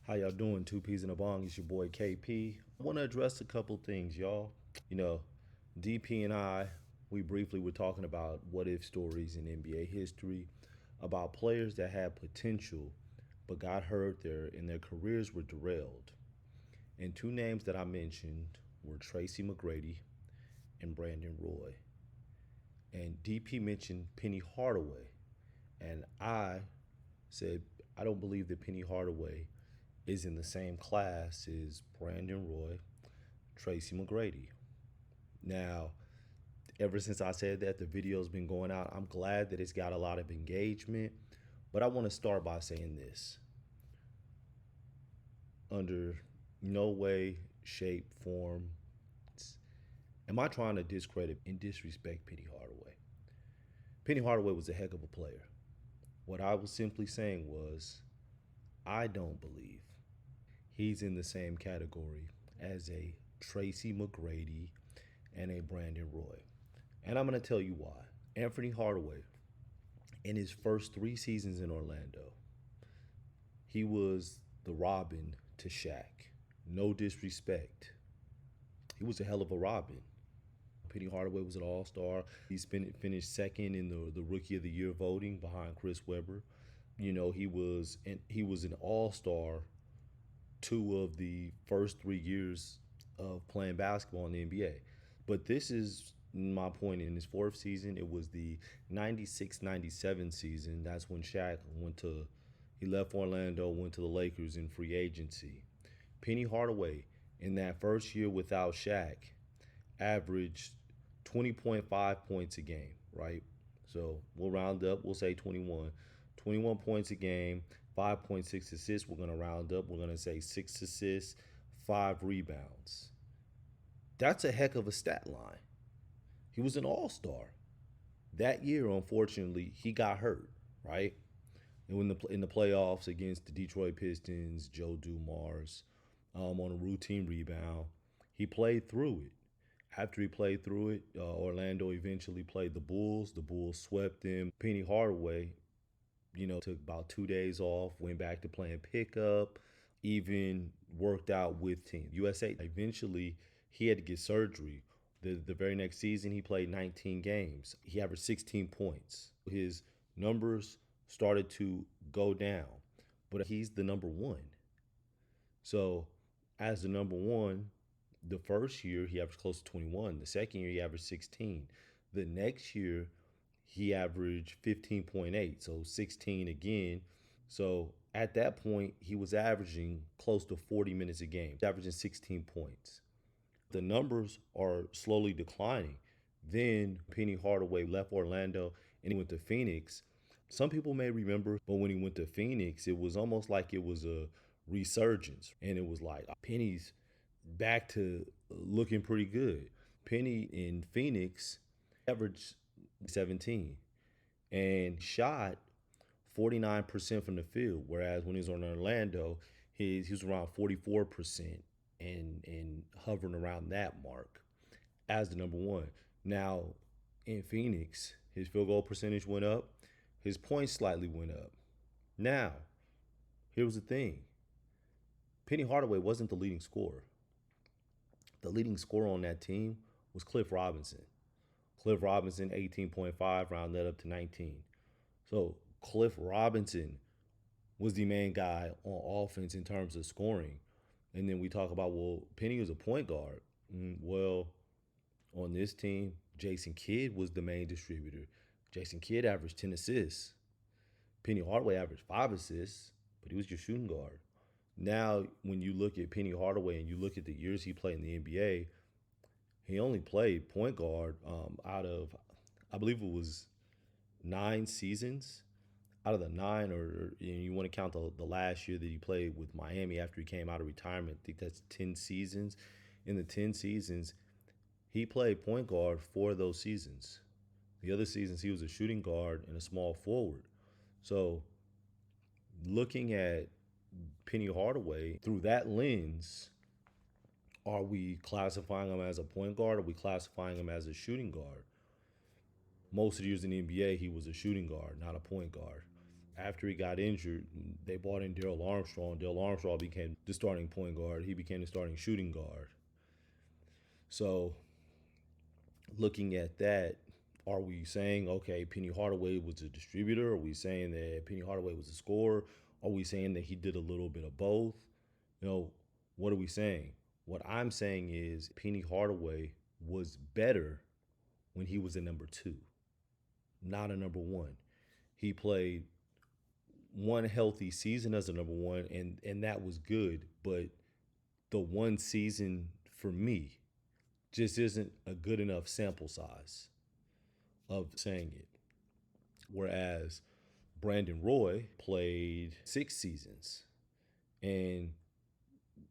How y'all doing? Two Peas in a Bong. It's your boy KP. I want to address a couple things, y'all. You know, DP and I, we briefly were talking about what if stories in NBA history, about players that had potential but got hurt there and their careers were derailed. And two names that I mentioned were Tracy McGrady and Brandon Roy. And DP mentioned Penny Hardaway. And I said, I don't believe that Penny Hardaway is in the same class as Brandon Roy, Tracy McGrady. Now, ever since I said that, the video's been going out. I'm glad that it's got a lot of engagement, but I want to start by saying this. Under no way, shape, form, am I trying to discredit and disrespect Penny Hardaway? Penny Hardaway was a heck of a player. What I was simply saying was, I don't believe he's in the same category as a Tracy McGrady and a Brandon Roy. And I'm going to tell you why. Anthony Hardaway, in his first 3 seasons in Orlando, he was the Robin to Shaq. No disrespect. He was a hell of a Robin. Penny Hardaway was an all-star. He finished second in the Rookie of the Year voting behind Chris Webber. He was an all-star 2 of the first 3 years of playing basketball in the NBA. But this is my point. In his fourth season, it was the 96-97 season. That's when Shaq he left Orlando, went to the Lakers in free agency. Penny Hardaway, in that first year without Shaq, averaged 20.5 points a game, right? So we'll round up, we'll say 21. 21 points a game, 5.6 assists. We're going to round up. We're going to say 6 assists, 5 rebounds. That's a heck of a stat line. He was an all-star. That year, unfortunately, he got hurt, right? And in the playoffs against the Detroit Pistons, Joe Dumars, on a routine rebound, he played through it. After he played through it, Orlando eventually played the Bulls. The Bulls swept them. Penny Hardaway, took about 2 days off, went back to playing pickup, even worked out with Team USA. Eventually, he had to get surgery. The very next season, he played 19 games. He averaged 16 points. His numbers started to go down, but he's the number one. So, as the number one, the first year he averaged close to 21. The second year he averaged 16. The next year he averaged 15.8, so 16 again. So at that point, he was averaging close to 40 minutes a game, averaging 16 points. The numbers are slowly declining. Then Penny Hardaway left Orlando and he went to Phoenix. Some people may remember, but when he went to Phoenix, it was almost like it was a resurgence. And it was like, Penny's back to looking pretty good. Penny in Phoenix averaged 17 and shot 49% from the field, whereas when he was on Orlando, he was around 44% and hovering around that mark as the number one. Now, in Phoenix, his field goal percentage went up, his points slightly went up. Now, here was the thing. Penny Hardaway wasn't the leading scorer. The leading scorer on that team was Cliff Robinson. Cliff Robinson, 18.5, round that up to 19. So Cliff Robinson was the main guy on offense in terms of scoring. And then we talk about, well, Penny was a point guard. Well, on this team, Jason Kidd was the main distributor. Jason Kidd averaged 10 assists. Penny Hardaway averaged 5 assists, but he was your shooting guard. Now, when you look at Penny Hardaway and you look at the years he played in the NBA, he only played point guard out of, I believe it was 9 seasons. Out of the 9, or you want to count the last year that he played with Miami after he came out of retirement, I think that's 10 seasons. In the 10 seasons, he played point guard 4 of those seasons. The other seasons, he was a shooting guard and a small forward. So looking at Penny Hardaway through that lens, are we classifying him as a point guard? Or are we classifying him as a shooting guard? Most of the years in the NBA, he was a shooting guard, not a point guard. After he got injured, they brought in Daryl Armstrong. Daryl Armstrong became the starting point guard. He became the starting shooting guard. So, looking at that, are we saying, okay, Penny Hardaway was a distributor? Are we saying that Penny Hardaway was a scorer? Are we saying that he did a little bit of both? You know, what are we saying? What I'm saying is Penny Hardaway was better when he was a number two, not a number one. He played one healthy season as a number one, and that was good. But the one season for me just isn't a good enough sample size of saying it. Whereas Brandon Roy played 6 seasons, and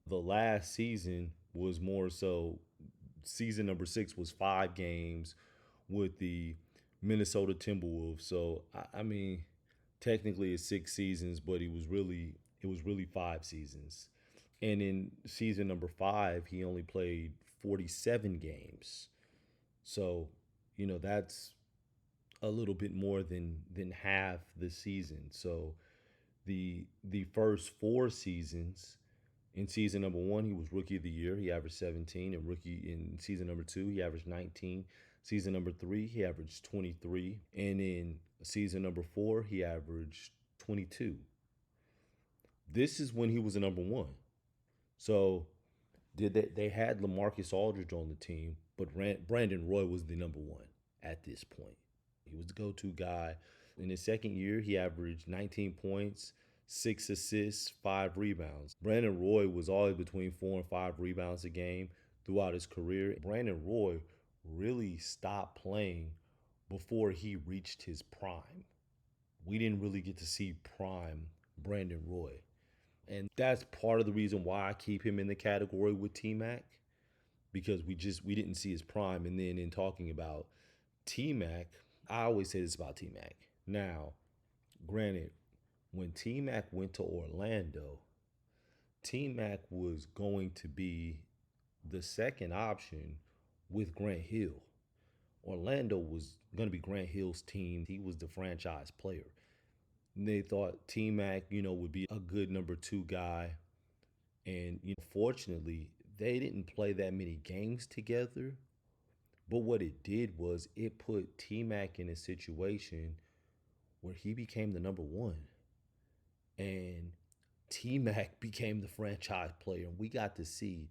the last season was more so. Season number 6 was 5 games with the Minnesota Timberwolves. So I mean, technically it's 6 seasons, but it was really 5 seasons. And in season number 5, he only played 47 games. So, that's a little bit more than half the season. So the first 4 seasons, in season number 1 he was rookie of the year. He averaged 17. And rookie in season number 2 he averaged 19. Season number 3 he averaged 23. And in season number 4 he averaged 22. This is when he was a number 1. So they had LaMarcus Aldridge on the team, but Brandon Roy was the number 1 at this point. He was the go-to guy. In his second year, he averaged 19 points, 6 assists, 5 rebounds. Brandon Roy was always between 4 and 5 rebounds a game throughout his career. Brandon Roy really stopped playing before he reached his prime. We didn't really get to see prime Brandon Roy. And that's part of the reason why I keep him in the category with T-Mac, because we didn't see his prime. And then in talking about T-Mac, I always say this about T-Mac. Now, granted, when T-Mac went to Orlando, T-Mac was going to be the second option with Grant Hill. Orlando was going to be Grant Hill's team. He was the franchise player. And they thought T-Mac, would be a good number 2 guy. And fortunately, they didn't play that many games together. But what it did was it put T-Mac in a situation where he became the number 1. And T-Mac became the franchise player. And we got to see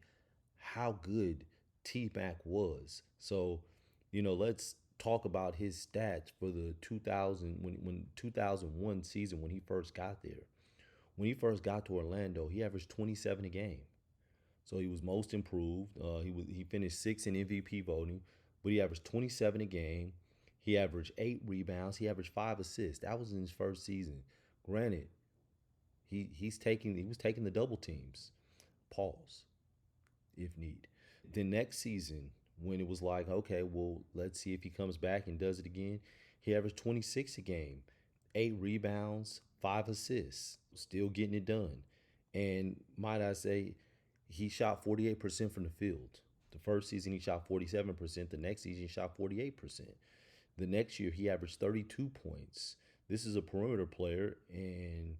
how good T-Mac was. So, let's talk about his stats for the 2001 season when he first got there. When he first got to Orlando, he averaged 27 a game. So he was most improved. He finished 6th in MVP voting, but he averaged 27 a game. He averaged 8 rebounds. He averaged 5 assists. That was in his first season. Granted, he was taking the double teams. Pause, if need. The next season, when it was like, okay, well, let's see if he comes back and does it again, he averaged 26 a game, 8 rebounds, 5 assists, still getting it done. And might I say, he shot 48% from the field. The first season he shot 47%. The next season he shot 48%. The next year he averaged 32 points. This is a perimeter player, and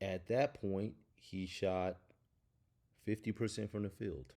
at that point he shot 50% from the field.